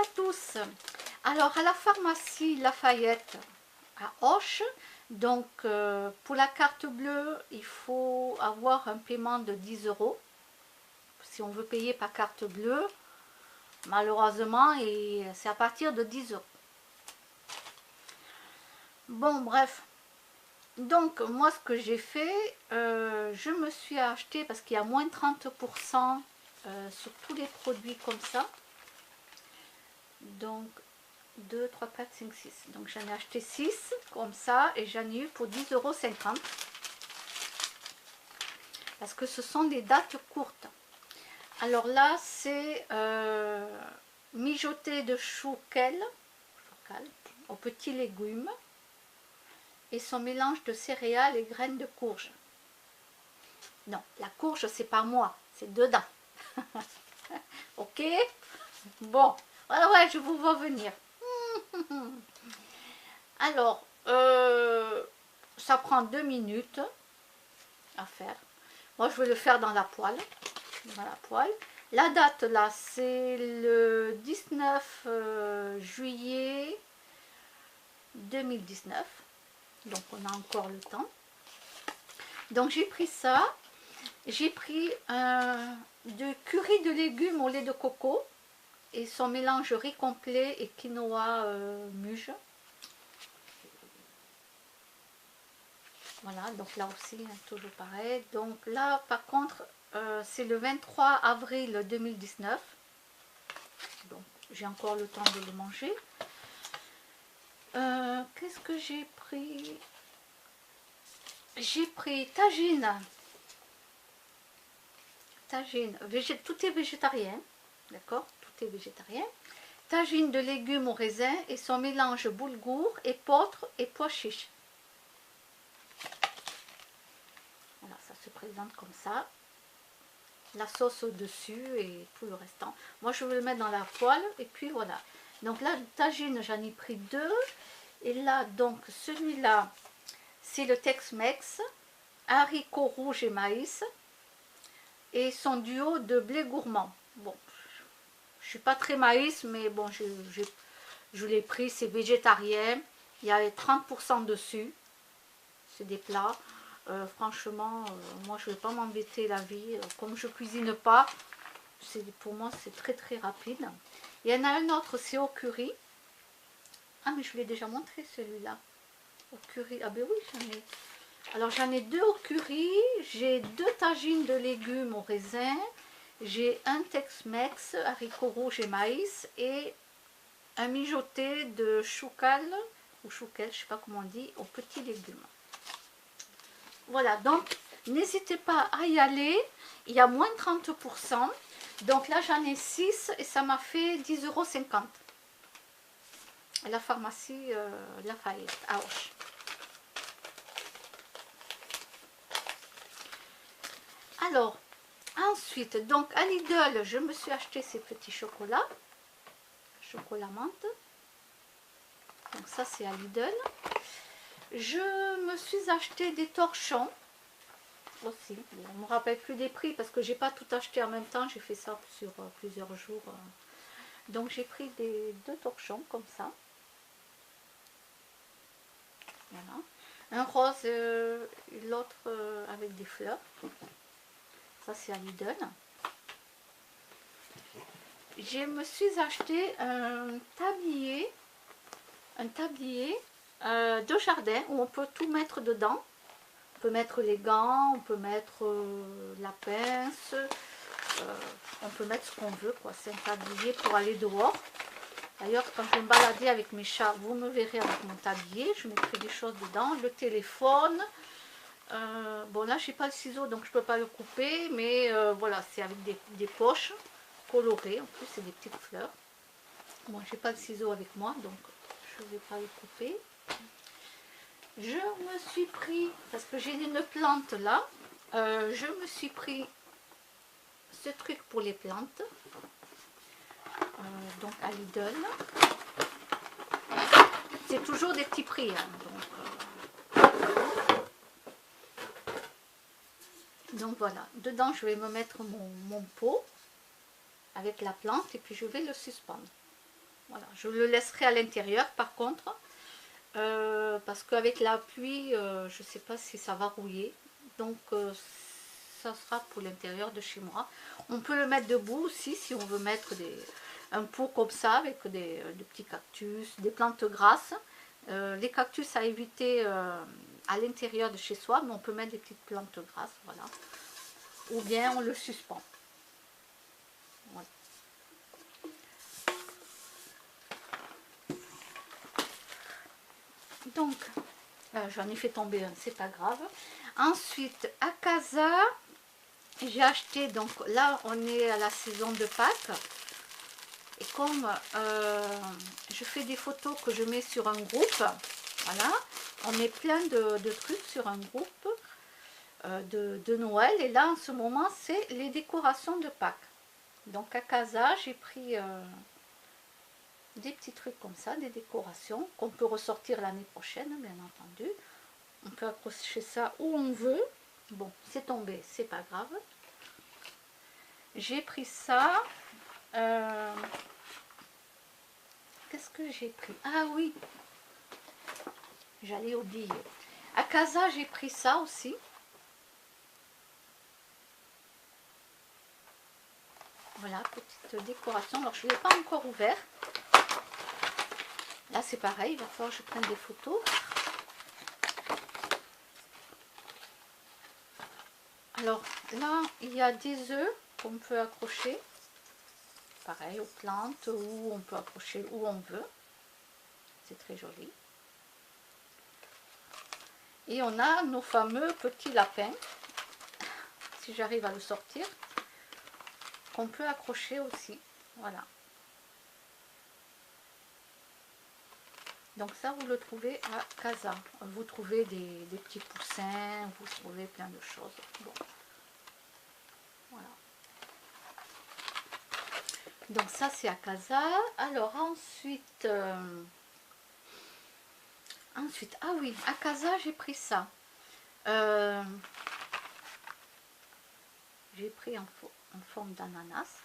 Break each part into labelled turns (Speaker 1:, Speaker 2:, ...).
Speaker 1: à tous. Alors à la pharmacie Lafayette à Auch, donc pour la carte bleue, il faut avoir un paiement de 10 euros. Si on veut payer par carte bleue, malheureusement, c'est à partir de 10 euros. Bon, bref. Donc moi ce que j'ai fait, je me suis acheté, parce qu'il y a moins de 30% sur tous les produits comme ça. Donc 2, 3, 4, 5, 6. Donc j'en ai acheté 6 comme ça et j'en ai eu pour 10,50 €. Parce que ce sont des dates courtes. Alors là, c'est mijoté de chouquel aux petits légumes et son mélange de céréales et graines de courge. Non, la courge, c'est pas moi, c'est dedans. Ok? Bon, voilà, ouais, je vous vois venir. Alors, ça prend 2 minutes à faire. Moi, je vais le faire dans la poêle. Dans la poêle. La date, là, c'est le 19 juillet 2019. Donc, on a encore le temps. Donc, j'ai pris ça. J'ai pris du curry de légumes au lait de coco et son mélange riz complet et quinoa muge. Voilà, donc là aussi, toujours pareil. Donc là, par contre, c'est le 23 avril 2019. Donc, j'ai encore le temps de le manger. Qu'est-ce que j'ai pris? J'ai pris tagine. Tagine, tout est végétarien. D'accord? Tout est végétarien. Tagine de légumes au raisin et son mélange boulgour, épeautre et pois chiches. Voilà, ça se présente comme ça. La sauce au-dessus et tout le restant. Moi, je vais le mettre dans la poêle et puis voilà. Donc là, le tagine, j'en ai pris 2. Et là, donc, celui-là, c'est le Tex-Mex, haricots rouges et maïs. Et son duo de blé gourmand. Bon, je ne suis pas très maïs, mais bon, je l'ai pris, c'est végétarien. Il y a 30% dessus. C'est des plats. Franchement, moi je ne vais pas m'embêter la vie. Comme je cuisine pas, pour moi c'est très très rapide. Il y en a un autre, c'est au curry. Ah, mais je vous l'ai déjà montré celui-là. Au curry. Ah ben oui, j'en ai. Alors j'en ai 2 au curry. J'ai 2 tagines de légumes au raisin. J'ai un Tex-Mex, haricots rouges et maïs. Et un mijoté de choucal, ou chouquel, je ne sais pas comment on dit, aux petits légumes. Voilà, donc n'hésitez pas à y aller, il y a moins de 30%. Donc là j'en ai 6 et ça m'a fait 10,50 € à la pharmacie Lafayette à Auch. Alors, ensuite, donc à Lidl, je me suis acheté ces petits chocolats, chocolat menthe. Donc ça c'est à Lidl. Je me suis acheté des torchons aussi. On ne me rappelle plus des prix parce que j'ai pas tout acheté en même temps. J'ai fait ça sur plusieurs jours. Donc j'ai pris 2 torchons comme ça. Voilà. Un rose et l'autre avec des fleurs. Ça c'est à Lidl. Je me suis acheté un tablier de jardin où on peut tout mettre dedans. On peut mettre les gants, on peut mettre la pince, on peut mettre ce qu'on veut, quoi. C'est un tablier pour aller dehors. D'ailleurs, quand je vais me balader avec mes chats, vous me verrez avec mon tablier. Je mettrai des choses dedans, le téléphone. Bon, là, je n'ai pas le ciseau, donc je ne peux pas le couper. Mais voilà, c'est avec des poches colorées. En plus, c'est des petites fleurs. Bon, je n'ai pas le ciseau avec moi, donc je ne vais pas le couper. Je me suis pris, parce que j'ai une plante là, je me suis pris ce truc pour les plantes, donc à Lidl. C'est toujours des petits prix, hein, donc voilà. Dedans, je vais me mettre mon pot avec la plante et puis je vais le suspendre. Voilà, je le laisserai à l'intérieur par contre, parce qu'avec la pluie, je ne sais pas si ça va rouiller. Donc ça sera pour l'intérieur de chez moi. On peut le mettre debout aussi si on veut mettre un pot comme ça avec des petits cactus, des plantes grasses. Les cactus à éviter à l'intérieur de chez soi, mais on peut mettre des petites plantes grasses, voilà. Ou bien on le suspend. Voilà. Donc, j'en ai fait tomber un, c'est pas grave. Ensuite, à Casa, j'ai acheté, donc là on est à la saison de Pâques. Et comme je fais des photos que je mets sur un groupe, voilà, on met plein de trucs sur un groupe de Noël. Et là en ce moment c'est les décorations de Pâques. Donc à Casa j'ai pris des petits trucs comme ça, des décorations qu'on peut ressortir l'année prochaine bien entendu. On peut accrocher ça où on veut. Bon, c'est tombé, c'est pas grave. J'ai pris ça. Qu'est-ce que j'ai pris? Ah oui, j'allais oublier. À Casa, j'ai pris ça aussi. Voilà, petite décoration. Alors, je ne l'ai pas encore ouvert. Là, c'est pareil, il va falloir que je prenne des photos. Alors, là, il y a des œufs qu'on peut accrocher. Pareil, aux plantes, ou on peut accrocher où on veut. C'est très joli. Et on a nos fameux petits lapins, si j'arrive à le sortir, qu'on peut accrocher aussi. Voilà. Donc ça, vous le trouvez à Casa. Vous trouvez des petits poussins, vous trouvez plein de choses. Bon. Voilà. Donc ça, c'est à Casa. Alors ensuite, ah oui, à Casa, j'ai pris ça. J'ai pris en forme d'ananas.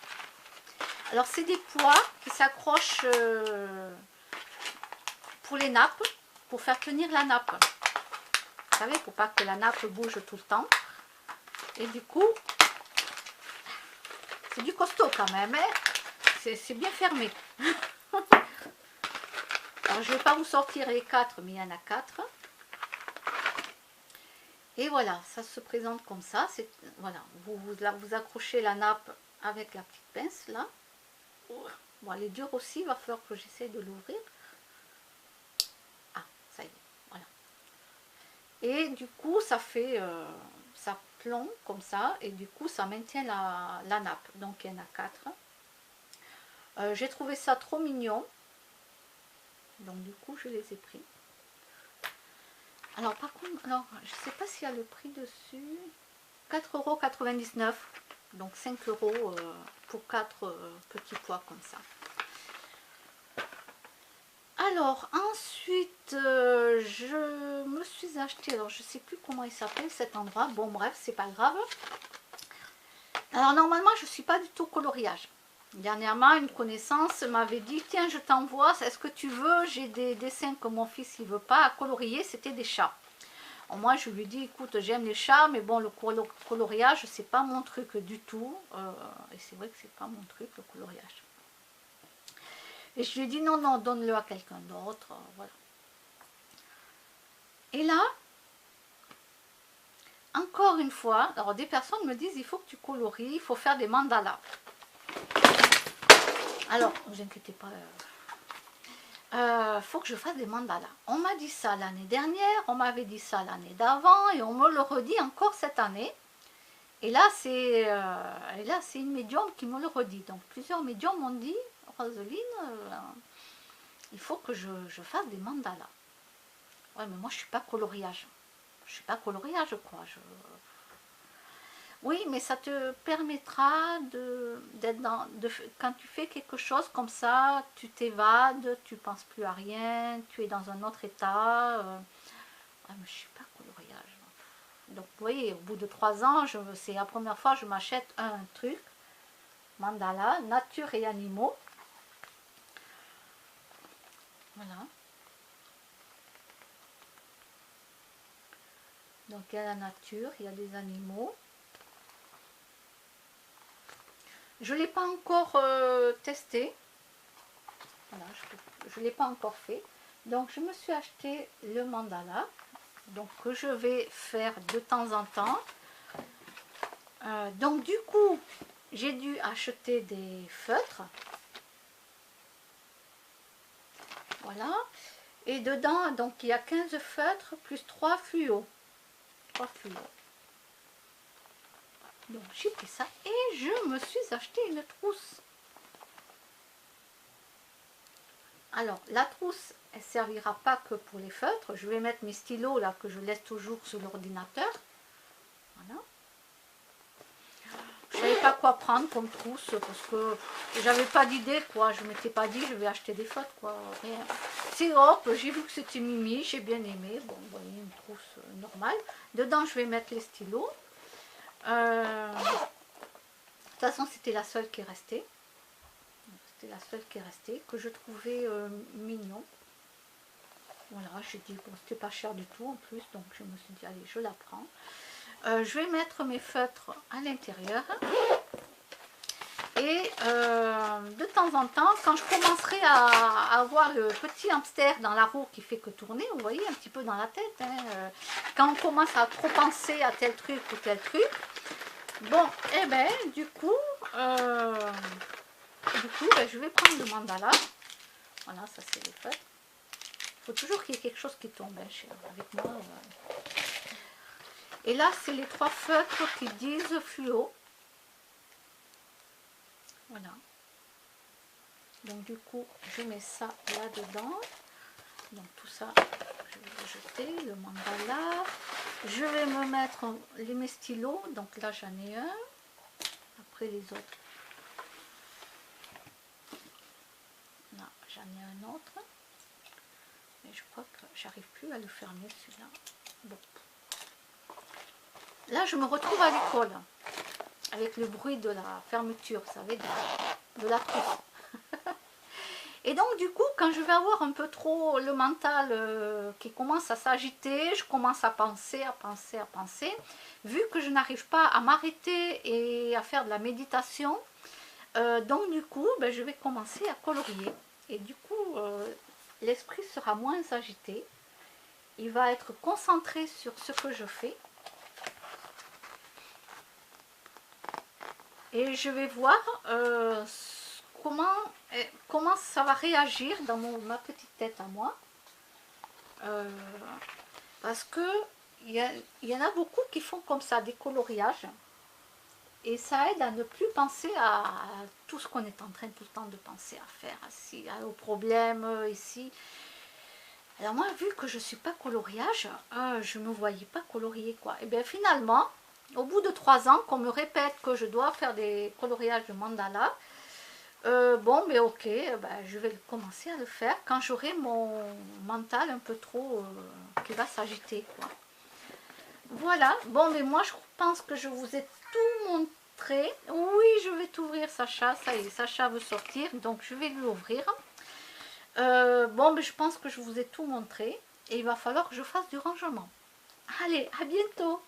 Speaker 1: Alors c'est des pois qui s'accrochent pour les nappes, pour faire tenir la nappe. Vous savez, pour pas que la nappe bouge tout le temps. Et du coup, c'est du costaud quand même, hein. C'est bien fermé. Alors je ne vais pas vous sortir les 4, mais il y en a 4. Et voilà, ça se présente comme ça. Voilà, vous accrochez la nappe avec la petite pince là. Bon, elle est dure aussi, il va falloir que j'essaie de l'ouvrir. Ah, ça y est, voilà. Et du coup, ça fait, ça plombe comme ça, et du coup, ça maintient la nappe. Donc, il y en a 4. J'ai trouvé ça trop mignon. Donc, du coup, je les ai pris. Alors, par contre, alors, je ne sais pas s'il y a le prix dessus. 4,99 €. Donc, 5 € pour 4 petits pois comme ça. Alors, ensuite, je me suis acheté, alors je ne sais plus comment il s'appelle cet endroit. Bon, bref, c'est pas grave. Alors, normalement, je ne suis pas du tout coloriage. Dernièrement, une connaissance m'avait dit, tiens, je t'envoie, est-ce que tu veux? J'ai des dessins que mon fils, il veut pas à colorier, c'était des chats. Alors, moi, je lui ai dit, écoute, j'aime les chats, mais bon, le coloriage, c'est pas mon truc du tout. Et c'est vrai que c'est pas mon truc, le coloriage. Et je lui ai dit, non, non, donne-le à quelqu'un d'autre, voilà. Et là, encore une fois, alors des personnes me disent, il faut que tu colories, il faut faire des mandalas. Alors, ne vous inquiétez pas, faut que je fasse des mandalas. On m'a dit ça l'année dernière, on m'avait dit ça l'année d'avant, et on me le redit encore cette année. Et là, c'est une médium qui me le redit. Donc, plusieurs médiums m'ont dit, Roseline, il faut que je fasse des mandalas. Ouais, mais moi, je ne suis pas coloriage. Je ne suis pas coloriage, je crois. Oui, mais ça te permettra d'être quand tu fais quelque chose comme ça, tu t'évades, tu ne penses plus à rien, tu es dans un autre état. Ouais, mais je ne suis pas coloriage. Donc, vous voyez, au bout de 3 ans, c'est la première fois que je m'achète un truc, mandala, nature et animaux. Voilà. Donc il y a la nature, il y a des animaux. Je ne l'ai pas encore testé. Voilà, je ne l'ai pas encore fait. Donc je me suis acheté le mandala. Donc que je vais faire de temps en temps. Donc du coup, j'ai dû acheter des feutres. Voilà. Et dedans, donc il y a 15 feutres plus 3 fluos. 3 fluos. Donc j'ai pris ça et je me suis acheté une trousse. Alors la trousse, elle ne servira pas que pour les feutres. Je vais mettre mes stylos là que je laisse toujours sur l'ordinateur. Voilà. Je ne savais pas quoi prendre comme trousse parce que j'avais pas d'idée quoi. Je ne m'étais pas dit je vais acheter des feutres quoi. Rien. C'est hop, j'ai vu que c'était Mimi, j'ai bien aimé. Bon, vous voyez, une trousse normale. Dedans je vais mettre les stylos. De toute façon c'était la seule qui est restée. C'était la seule qui est restée, que je trouvais mignon. Voilà, j'ai dit, bon, c'était pas cher du tout en plus, donc je me suis dit, allez, je la prends. Je vais mettre mes feutres à l'intérieur. Et de temps en temps, quand je commencerai à avoir le petit hamster dans la roue qui fait que tourner, vous voyez, un petit peu dans la tête, hein, quand on commence à trop penser à tel truc ou tel truc, bon, et ben, du coup, je vais prendre le mandala. Voilà, ça c'est les feutres. Il faut toujours qu'il y ait quelque chose qui tombe hein, avec moi. Et là, c'est les 3 feutres qui disent fluo. Voilà. Donc du coup, je mets ça là-dedans. Donc tout ça, je vais le jeter, le mandala. Je vais me mettre mes stylos. Donc là, j'en ai un. Après les autres. Là, j'en ai un autre. Mais je crois que j'arrive plus à le fermer celui-là. Bon. Là, je me retrouve à l'école. Avec le bruit de la fermeture, vous savez, de la trousse. Et donc, du coup, quand je vais avoir un peu trop le mental qui commence à s'agiter, je commence à penser. Vu que je n'arrive pas à m'arrêter et à faire de la méditation, donc du coup, ben, je vais commencer à colorier. Et du coup, l'esprit sera moins agité. Il va être concentré sur ce que je fais. Et je vais voir comment ça va réagir dans ma petite tête à moi. Parce que il y en a beaucoup qui font comme ça, des coloriages. Et ça aide à ne plus penser à tout ce qu'on est en train tout le temps de penser à faire, aux problèmes ici. Alors moi, vu que je ne suis pas coloriage, je ne me voyais pas colorier quoi. Et bien finalement, au bout de 3 ans, qu'on me répète que je dois faire des coloriages de mandala, bon, mais ok, ben, je vais commencer à le faire quand j'aurai mon mental un peu trop qui va s'agiter, quoi. Voilà, bon, mais moi je pense que je vous ai tout montré. Oui, je vais t'ouvrir Sacha, ça y est, Sacha veut sortir, donc je vais lui ouvrir. Bon, mais je pense que je vous ai tout montré et il va falloir que je fasse du rangement. Allez, à bientôt!